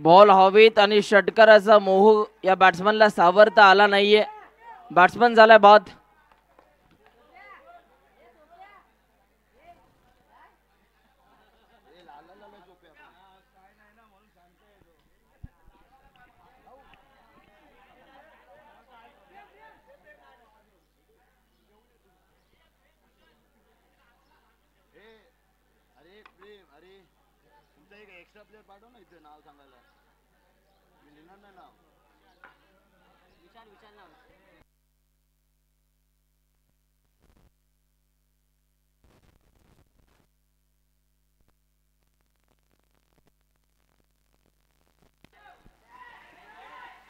Ball हवेत आणि षटकाराचा मोह या बॅट्समनला सावरता आला नाहीये. बॅट्समन झालाय बाद.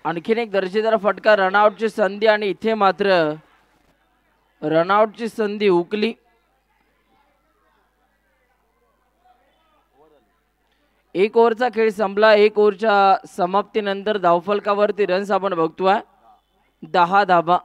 आणखीन एक दर्जेदार फटका, रनआउटची संधी आणि इथे मात्र रनआउटची संधी हुकली. एक ओव्हरचा खेळ संपला. एक ओव्हरच्या समाप्तीनंतर धावफलकावरती रन्स आपण बघतोय 10 धाबा.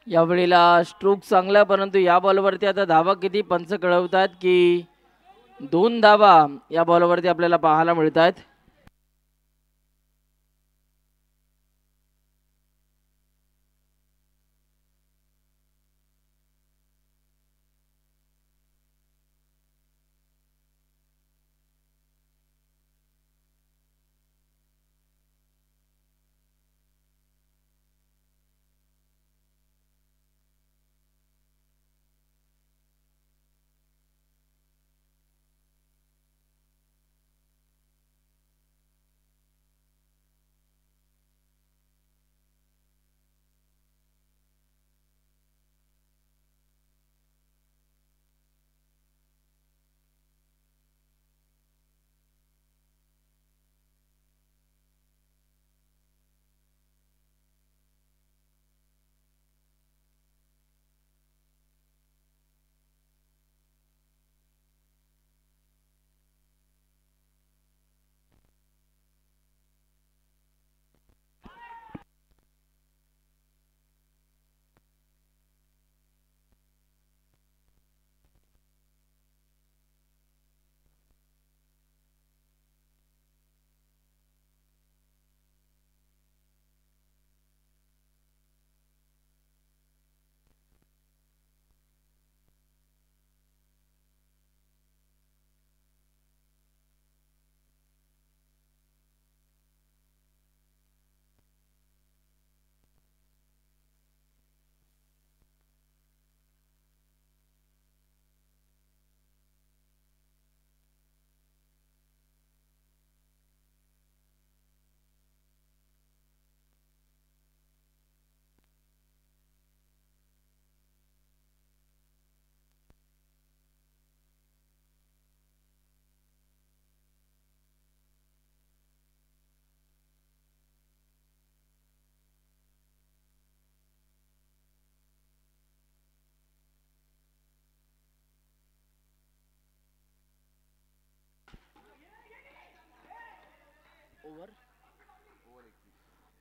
यावेळेला स्ट्रोक चांगला, परंतु या बॉलवरती आता धावा किती पंच कळवतात की 2 धावा या बॉलवरती आपल्याला पाहायला मिळत आहेत.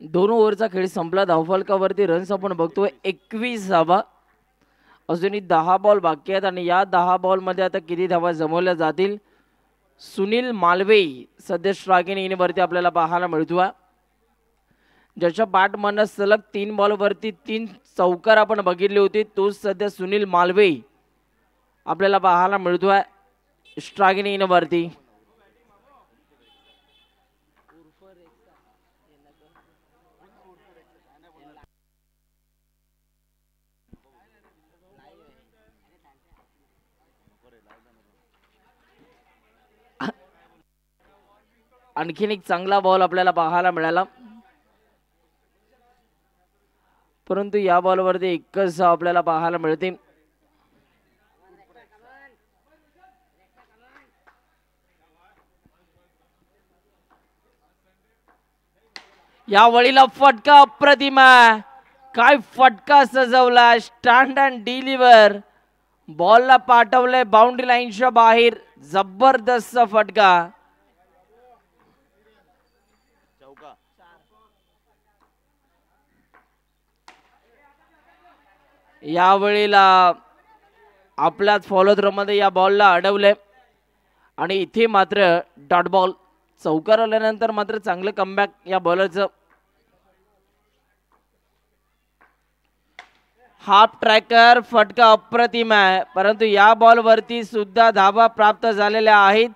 दोन ओव्हरचा खेळ संपला. धावफलकावरती रन्स आपण बघतोय 21 धावा. अजूनही 10 बॉल बाकी आहेत आणि या 10 बॉल मध्ये आता किती धावा जमवल्या जातील. सुनील मालवे सध्या स्ट्रायकिंग इनवरती आपल्याला पाहायला मिळतोय. ज्याच्या बॅटमन सलग 3 बॉल वरती 3 चौकार आपण बघितले होते, तोच सध्या सुनील मालवे आपल्याला पाहायला मिळतोय स्ट्रायकिंग इनवरती. आणखीन एक चांगला बॉल आपल्याला पाहायला मिळाला. परंतु या बॉलवरती एकच धाव आपल्याला पाहायला मिळते. या वळीला फटका अप्रतिम आहे. काय फटका सजवला. Stand and deliver. बॉलला पाठवलंय बाउंड्री लाईनच्या बाहेर. जबरदस्त फटका. या वेळेला आपल्याच फॉलो थ्रो मध्ये या बॉलला अडवलंय आणि इथे मात्र डॉट बॉल. चौकार आल्यानंतर मात्र चांगलं कमबॅक या बॉलरचं. Half tracker. फटका अप्रतिम आहे. परंतु या बॉल वरती सुद्धा धावा प्राप्त झालेल्या आहेत.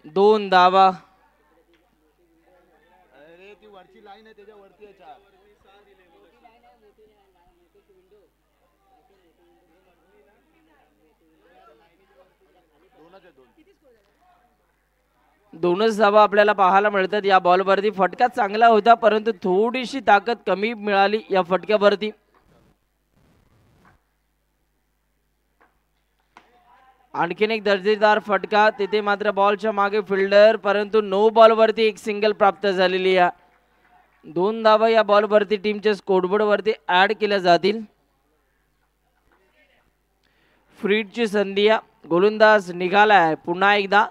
2 धावा. दोनच धावा आपल्याला पाहायला मिळतात या बॉलवरती. फटका चांगला होता परंतु थोडीशी ताकद कमी मिळाली या फटक्यावरती. आणखीन एक दर्जेदार फटका. तिथे मात्र बॉलच्या मागे फिल्डर परंतु नो बॉलवरती एक सिंगल प्राप्त झालेली आहे. 2 धावा या बॉलवरती टीमच्या स्कोरबोर्ड वरती ऍड केल्या जातील. फ्रीडची संधी. गोलंदाज निघालाय पुन्हा एकदा.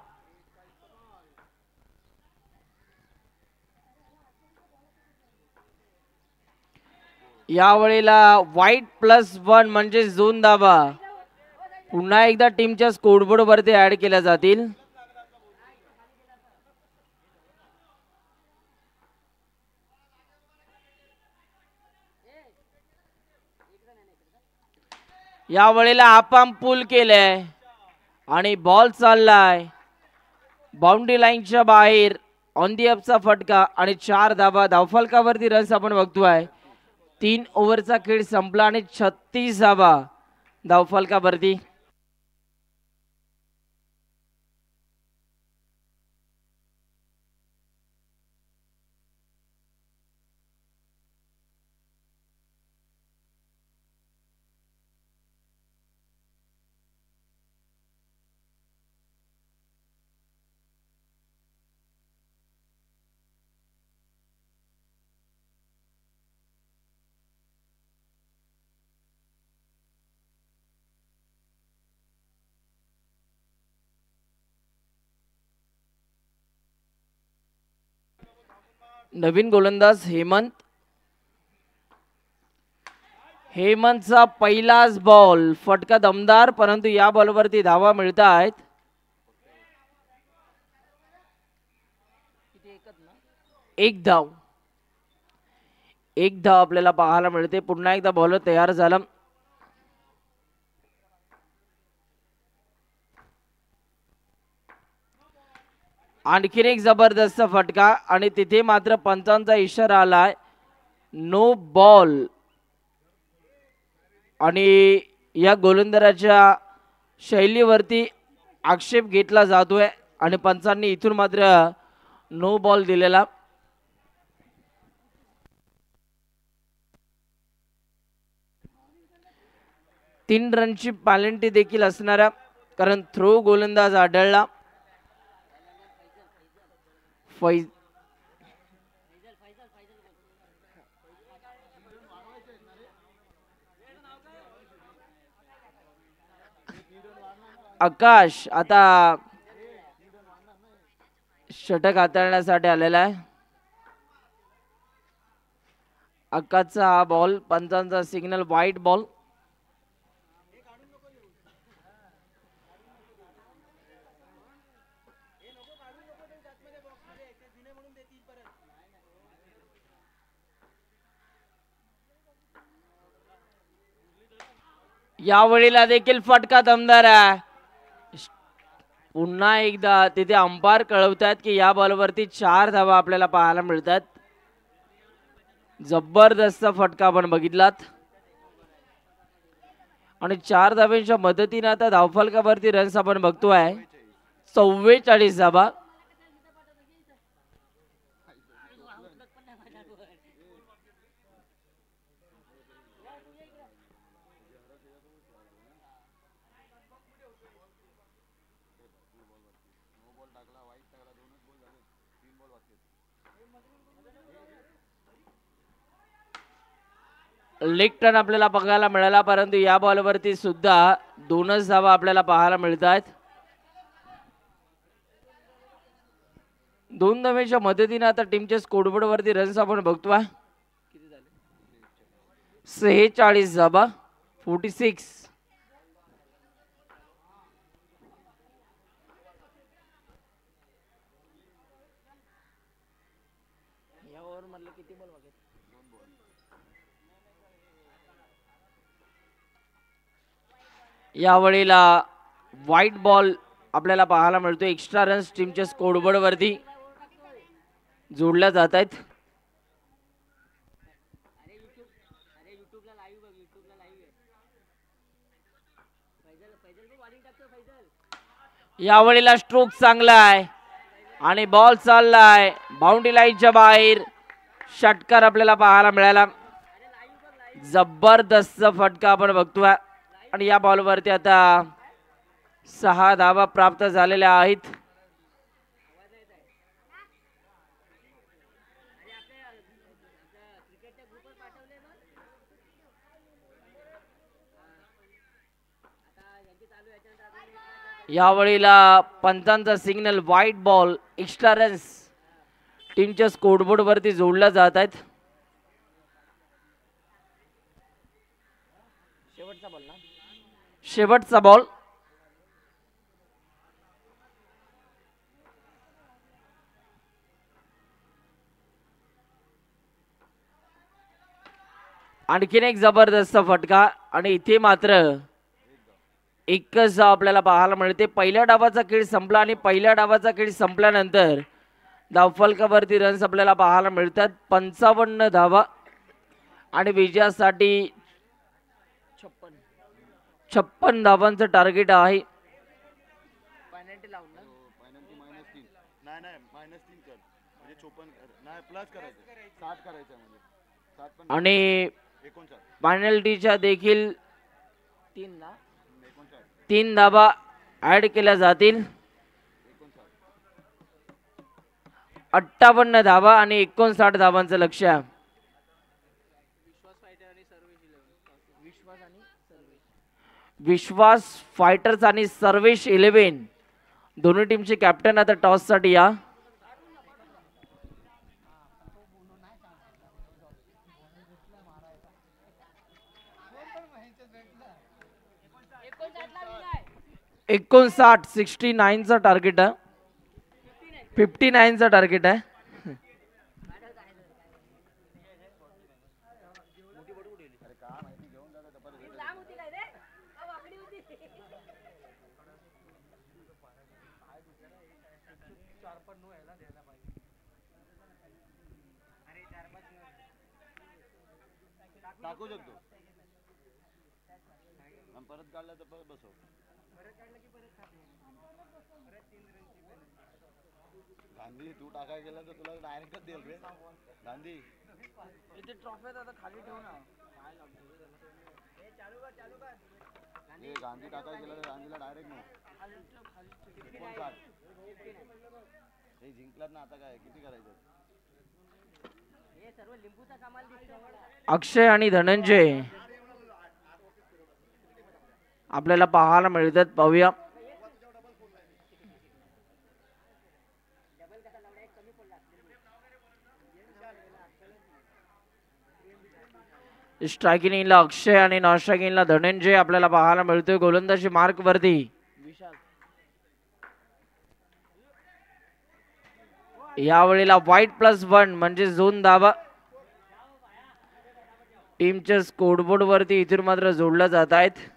या वेळेला वाईट +1 म्हणजे 2 धावा पुन्हा एकदा टीमच्या स्कोरबोर्ड वरती ऍड केल्या जातील. या वेळेला आपण पुल केलंय आणि बॉल चाललाय बाउंड्री लाईनच्या बाहेर. ऑन दी अपचा फटका आणि 4 धावा. धावफलकावरती रन्स आपण बघतोय. 3 ओव्हरचा खेळ संपला आणि 36 धावा धावफलकावरती. नवीन गोलंदाज हेमंत. हेमंतचा पहिलाच बॉल. फटका दमदार परंतु या बॉलवरती धावा मिळत आहेत. एक धाव आपल्याला पाहायला मिळते. पुन्हा एकदा बॉलर तयार झाला. आणखीन एक जबरदस्त फटका आणि तिथे मात्र पंचांचा इशारा आलाय नो बॉल. आणि या गोलंदाजाच्या शैलीवरती आक्षेप घेतला जातोय आणि पंचांनी इथून मात्र नो बॉल दिलेला. तीन रनची पॅलेंटी देखील असणारा कारण थ्रो गोलंदाज आढळला. आकाश आता षटक हाताळण्यासाठी आलेला आहे. आकाशचा हा बॉल पंचांचा सिग्नल व्हाईट बॉल. यावेळेला देखील फटका दमदार आहे. पुन्हा एकदा तिथे अंपायर कळवतात की या बॉलवरती 4 धावा आपल्याला पाहायला मिळतात. जबरदस्त फटका आपण बघितलात आणि 4 धाव्यांच्या मदतीने आता धावफलकावरती रन्स आपण बघतोय 44 धावा. लेग टर्न आपल्याला बघायला मिळाला, परंतु या बॉलवरती सुद्धा 2च धावा आपल्याला पाहायला मिळत आहेत. 2 धावेच्या मदतीने आता टीमच्या स्कोरबोर्ड वरती रन्स आपण बघतोय. 46 धावा, 46. यावेळेला व्हाईट बॉल आपल्याला पाहायला मिळतो. एक्स्ट्रा रन्स टीमच्या स्कोरबोर्ड वरती जोडल्या जात आहेत. यावेळेला स्ट्रोक चांगला आहे आणि बॉल चाललाय बाउंड्री लाईनच्या बाहेर. षटकार आपल्याला पाहायला मिळाला. जबरदस्त फटका आपण बघतोय आणि या बॉलवरती आता 6 धावा प्राप्त झालेल्या आहेत. यावेळेला पंचांचा signal white ball extra runs टीमच्या स्कोरबोर्ड वरती जोडल्या जात आहेत. शेवटचा बॉल. आणखीन एक जबरदस्त फटका आणि इथे मात्र एकच धाव आपल्याला पाहायला मिळते. पहिल्या डावाचा खेळ संपला आणि पहिल्या डावाचा खेळ संपल्यानंतर धावफलकावरती रन्स आपल्याला पाहायला मिळतात. 55 धावा आणि विजयासाठी 56 धावांचं टार्गेट आहे. आणि पेनल्टीच्या देखील 3 धावा ऍड केल्या जातील. 58 धावा आणि 59 धावांचं लक्ष्य आहे. विश्वास फायटर्स आणि सर्वेश 11 दोन्ही टीमचे कॅप्टन आता टॉस साठी या. एकोणसाठ 69चा टार्गेट आहे. 59चा टार्गेट आहे. टाकू शकतो परत काढला तर परत बसव. गांधी तू टाकाय गेला तर तुला डायरेक्टच देईल रे. गांधी इथे ट्रॉफी आता खाली ठेव ना. हे गांधी टाकाय गेला तर गांधीला डायरेक्ट नो. हे जिंकलात ना आता काय किती करायचं. अक्षय आणि धनंजय आपल्याला पाहायला मिळतात. पाहूया. स्ट्रायकिंग इनला अक्षय आणि नॉन स्ट्रायकिंग इनला धनंजय आपल्याला पाहायला मिळतोय गोलंदाजी मार्क वरती. यावेळेला व्हाईट +1 म्हणजे 2 धावा टीमच्या स्कोरबोर्ड वरती इथून मात्र जोडल्या जात आहेत.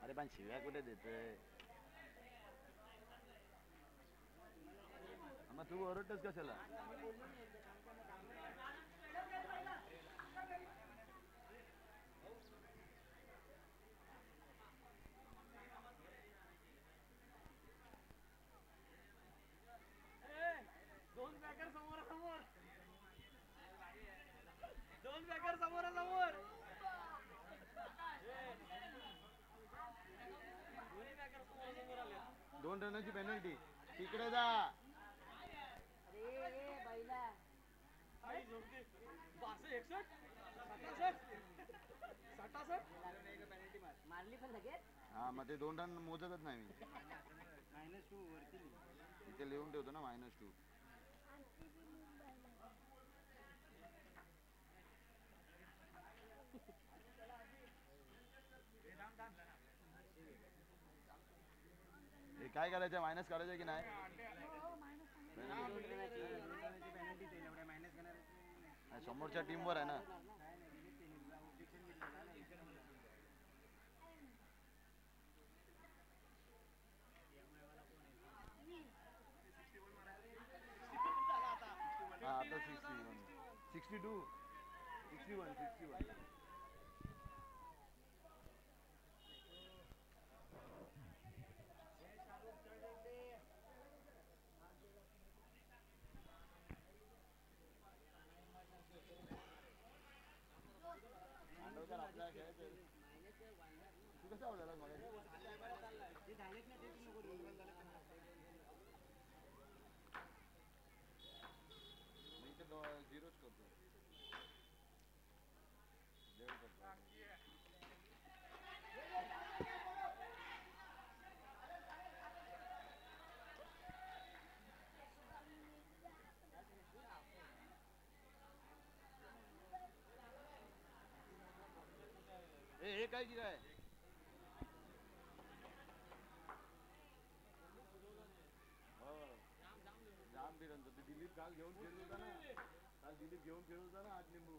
अरे पण शिव्या कुठे देतोय. मग तू ओरडतोस कशाला. 2 रनाची पेनल्टी. तिकडे जा. हा मग ते 2 रन मोजतच नाही मी. इथे लिहून ठेवतो ना -2. हे काय करायचं, मायनस काढायचं की नाही? समोरच्या टीमवर आहे ना. आता 61 62 61. तू कसा आवडला मग? झिरोच करतो. हे काय की काय जाम फिरंत. दिलीप काल घेऊन खेळत होता ना. आज लिंबू.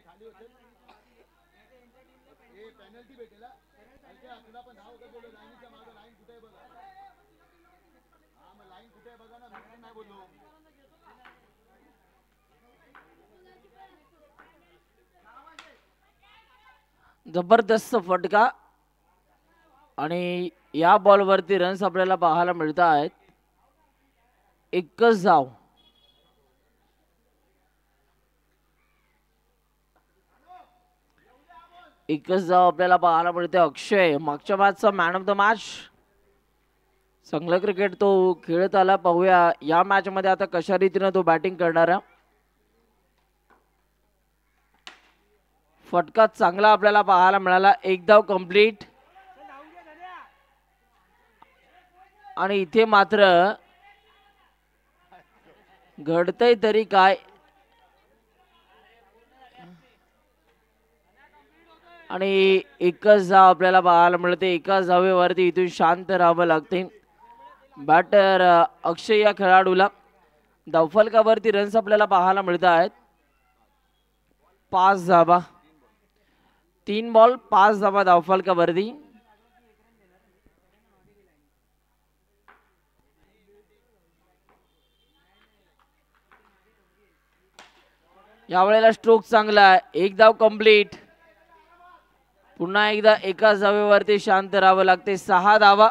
खाली होते. पेनल्टी भेटेल. तुला पण धाव होतं बोललो. लाईनीच्या मागे लाईन कुठे आहे बघा. हा मग लाईन कुठे आहे बघा ना. मी नाही बोललो. जबरदस्त फटका आणि या बॉलवरती रन्स आपल्याला पाहायला मिळत आहेत. एकच धाव. आपल्याला पाहायला मिळते. अक्षय मागच्या मॅचचा मॅन ऑफ द मॅच. चांगलं क्रिकेट तो खेळत आला. पाहूया या मॅच मध्ये आता कशा रीतीने तो बॅटिंग करणार आहे. फटका चांगला आपल्याला पाहायला मिळाला. एक धाव कंप्लीट. आणि इथे मात्र घडतंय तरी काय. आणि एकच धाव आपल्याला पाहायला मिळते. एकाच धावेवरती इथून शांत राहावं लागते. बॅटर अक्षय या खेळाडूला धावफलकावरती रन्स आपल्याला पाहायला मिळत आहेत. 5 धावा. 3 बॉल 5 धावा धावफलकावरती. यावेळेला स्ट्रोक चांगला आहे. एक धाव कंप्लीट. पुन्हा एकदा एकाच धावेवरती शांत राहावं लागते. 6 धावा.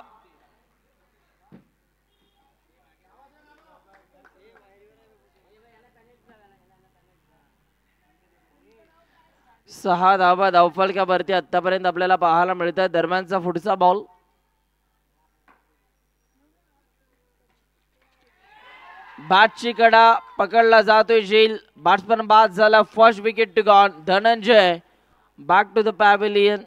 6 धावा धावफलकावरती आतापर्यंत आपल्याला पाहायला मिळतात. दरम्यानचा पुढचा बॉल. बॅटची कडा पकडला जातोय झेल. बॅट्समन बाद झाला. First wicket to gone. Dhananjay back to the pavilion.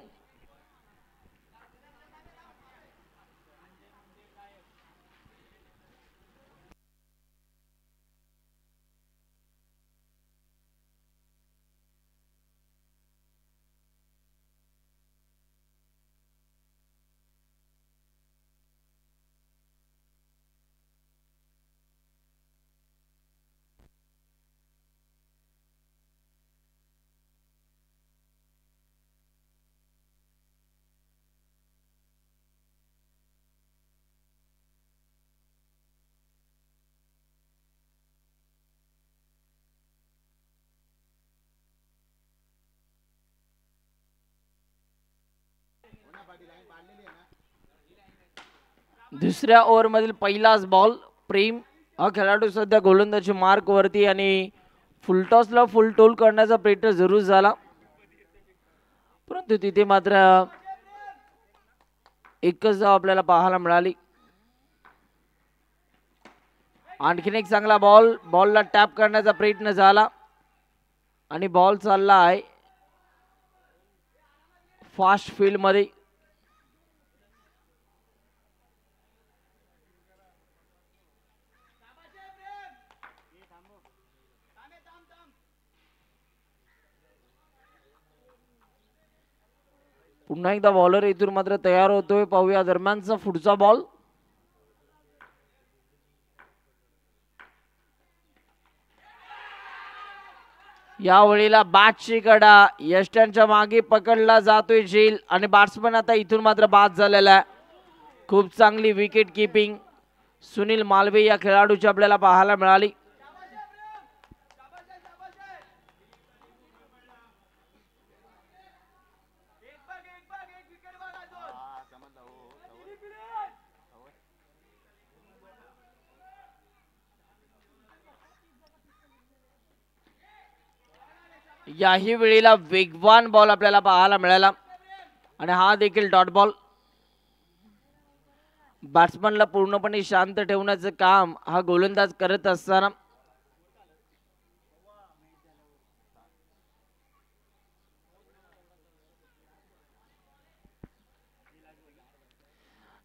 दुसऱ्या ओव्हर मधील पहिलाच बॉल. प्रेम हा खेळाडू सध्या गोलंदाजी मार्क वरती आणि फुलटॉसला फुल टोल करण्याचा प्रयत्न जरूर झाला, परंतु तिथे मात्र एकच धाव आपल्याला पाहायला मिळाली. आणखीन एक चांगला बॉल, बॉलला टॅप करण्याचा प्रयत्न झाला आणि बॉल चालला आहे फास्ट फील्ड मध्ये. पुन्हा एकदा बॉलर इथून मात्र तयार होतोय. पाहूया दरम्यानचा पुढचा बॉल. या वेळेला बॅटची कडा यष्ट्यांच्या मागे पकडला जातोय झेल आणि बॅट्समन आता इथून मात्र बाद झालेला आहे. खूप चांगली विकेट किपिंग सुनील मालवे या खेळाडूची आपल्याला पाहायला मिळाली. याही वेळेला वेगवान बॉल आपल्याला पाहायला मिळाला आणि हा देखील डॉट बॉल. बॅट्समनला पूर्णपणे शांत ठेवण्याचं काम हा गोलंदाज करत असताना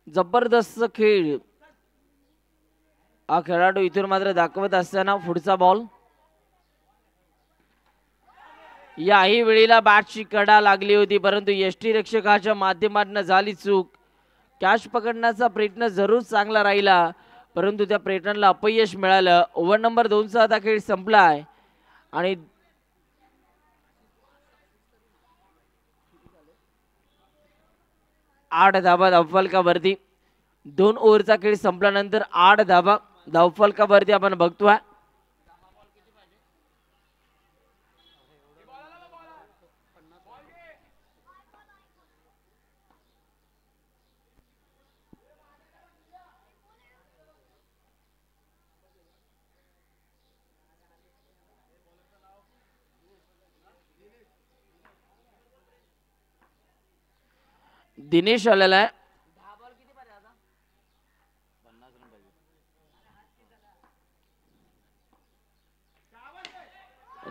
जबरदस्त खेळ हा खेळाडू इथून मात्र दाखवत असताना पुढचा बॉल. याही वेळेला बॅटची कडा लागली होती, परंतु यष्टीरक्षकाच्या माध्यमातून झाली चूक. कॅच पकडण्याचा प्रयत्न जरूर चांगला राहिला, परंतु त्या प्रयत्नाला अपयश मिळालं. ओव्हर नंबर 2चा आता खेळ संपलाय आणि आठ धाबा धावफलकावरती. 2 ओव्हरचा खेळ संपल्यानंतर 8 धाबा धावफलकावरती आपण बघतोय. दिनेश आलेला आहे.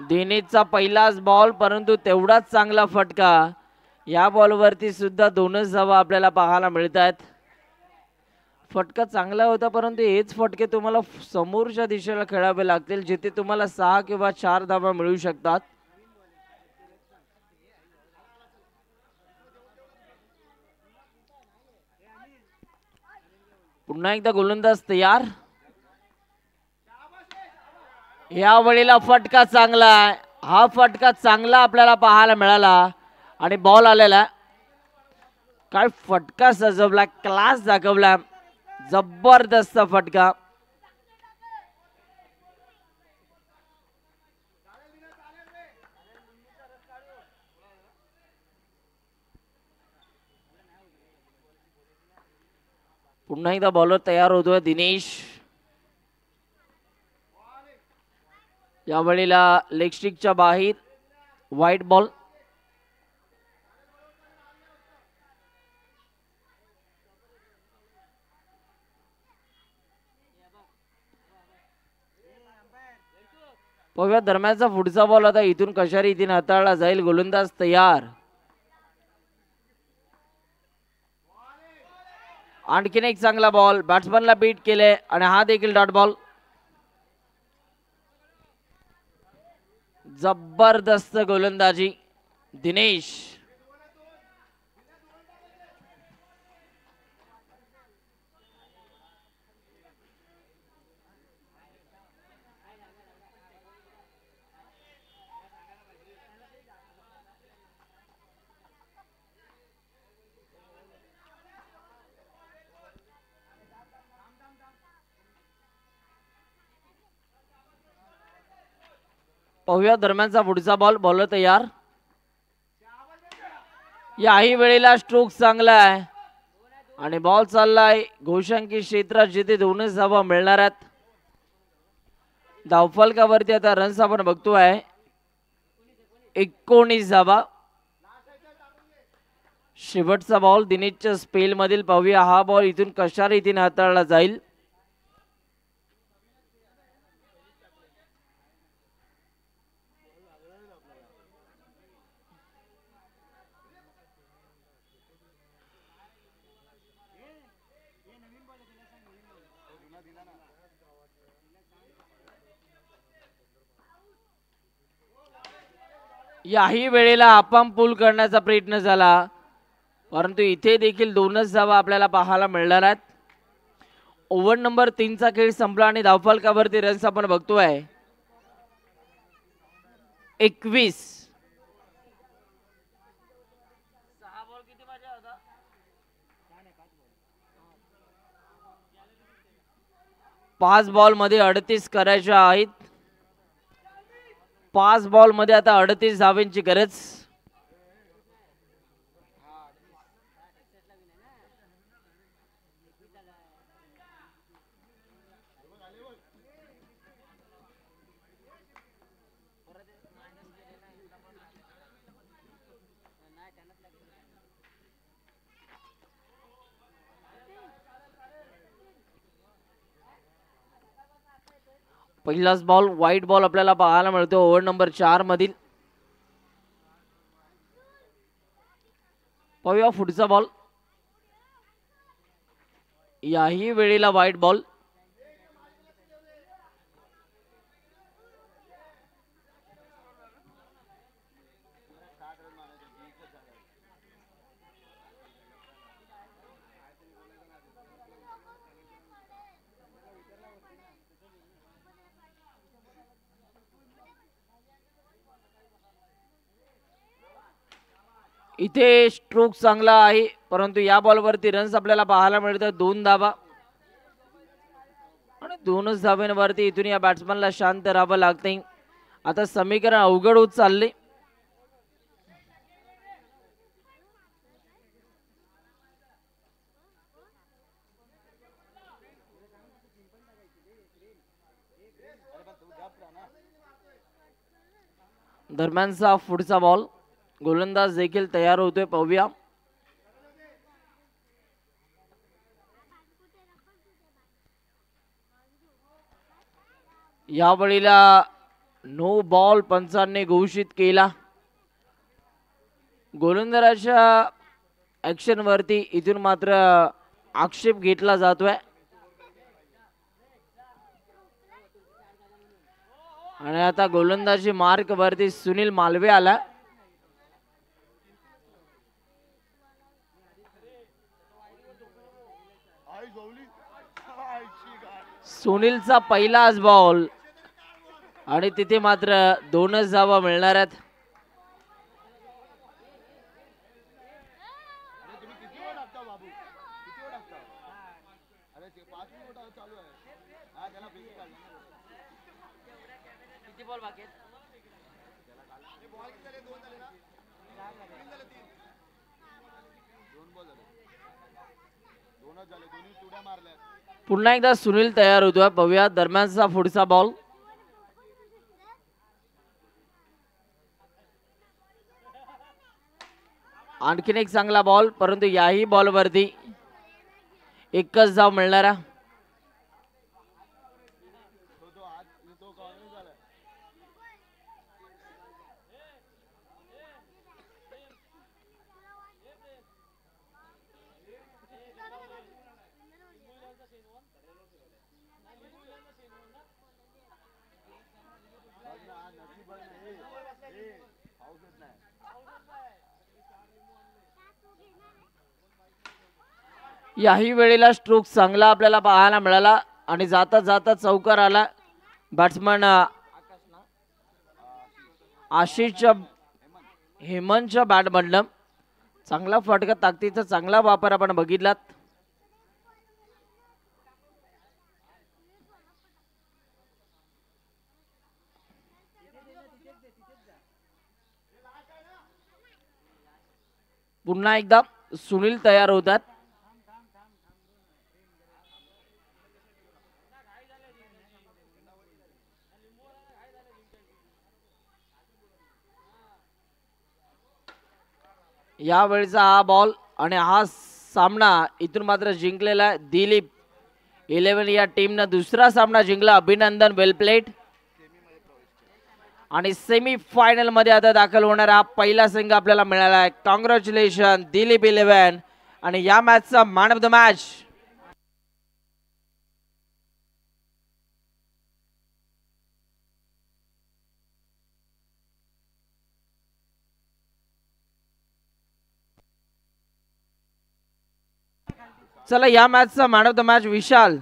दिनेशचा पहिलाच बॉल, परंतु तेवढाच चांगला फटका. या बॉलवरती सुद्धा 2च धावा आपल्याला पाहायला मिळत आहेत. फटका चांगला होता, परंतु हेच फटके तुम्हाला समोरच्या दिशेला खेळावे लागतील, जिथे तुम्हाला 6 किंवा 4 धावा मिळू शकतात. पुन्हा एकदा गोलंदाज तयार. या वेळेला फटका चांगला आहे. हा फटका चांगला आपल्याला पाहायला मिळाला आणि बॉल आलेला. काय फटका सजवला, क्लास दाखवला, जबरदस्त फटका. पुन्हा एकदा बॉलर तयार होतोय दिनेश. यावेळेला लेग स्टिकच्या बाहेर व्हाईट बॉल. पाहूया दरम्यानचा पुढचा बॉल. आता इथून कशा रीतीने हाताळला जाईल. गोलंदाज तयार. आणखीन एक चांगला बॉल, बॅट्समनला बीट केले आणि हा देखील डॉट बॉल. जबरदस्त गोलंदाजी दिनेश. पाहूया दरम्यानचा पुढचा बॉल. बॉलर तयार. याही वेळेला स्ट्रोक चांगला आहे आणि बॉल चाललाय घोषांकी क्षेत्रात जिथे दोनच धावा मिळणार आहेत. धावफलकावरती आता रन्स आपण बघतोय 19 धावा. शेवटचा बॉल दिनेशच्या स्पेल मधील पाहूया हा बॉल इथून कशा रीतीने हाताळला जाईल. याही वेळेला आपण पूल करण्याचा प्रयत्न झाला परंतु इथे देखील दोनच धावा आपल्याला पाहायला मिळणार आहेत. ओव्हर नंबर 3 चा खेळ संपला आणि धावफलकावरती रन्स आपण बघतोय 21. 5 बॉल मध्ये 38 करायच्या आहेत. 5 बॉल मध्ये आता 38 धावांची गरज. पहिलाच बॉल व्हाईट बॉल आपल्याला पाहायला मिळतो ओव्हर नंबर 4 मधील. पाहूया पुढचा बॉल. याही वेळेला व्हाईट बॉल. इथे स्ट्रोक चांगला आहे परंतु या बॉलवरती रन्स आपल्याला पाहायला मिळतात 2 धावा आणि 2च धाब्यांवरती इथून या बॅट्समनला शांत राहावं लागते. आता समीकरण अवघड होत चालले. दरम्यानचा पुढचा बॉल. गोलंदाज देखील तयार होतोय पाहूया. या वेळेला नो बॉल पंचांनी घोषित केला. गोलंदाजाच्या ऍक्शन वरती इथून मात्र आक्षेप घेतला जातोय आणि आता गोलंदाजी मार्क वरती सुनील मालवे आला. सुनीलचा पहिलाच बॉल आणि तिथे मात्र 2च धावा मिळणार आहेत. पुन्हा एकदा सुनील तयार होतोय पाहूया. दरम्यानचा पुढचा बॉल. आणखीन एक चांगला बॉल परंतु याही बॉलवरती एकच धाव मिळणारा. याही वेळेला स्ट्रोक चांगला आपल्याला पाहायला मिळाला आणि जाता जाता चौकार आला. बॅट्समन आशिषच्या हेमंतच्या बॅट मधनं चांगला फटका ताकदीचा चांगला वापर आपण बघितलात. पुन्हा एकदा सुनील तयार होतात. यावेळचा हा बॉल आणि हा सामना इथून मात्र जिंकलेला आहे. दिलीप 11 या टीमनं दुसरा सामना जिंकला. अभिनंदन, वेल प्लेड. आणि सेमी फायनल मध्ये आता दाखल होणारा हा पहिला संघ आपल्याला मिळाला आहे. कॉंग्रॅच्युलेशन दिलीप 11 आणि या मॅचचा मॅन ऑफ द मॅच. चला या मॅचचा man of the match Vishal.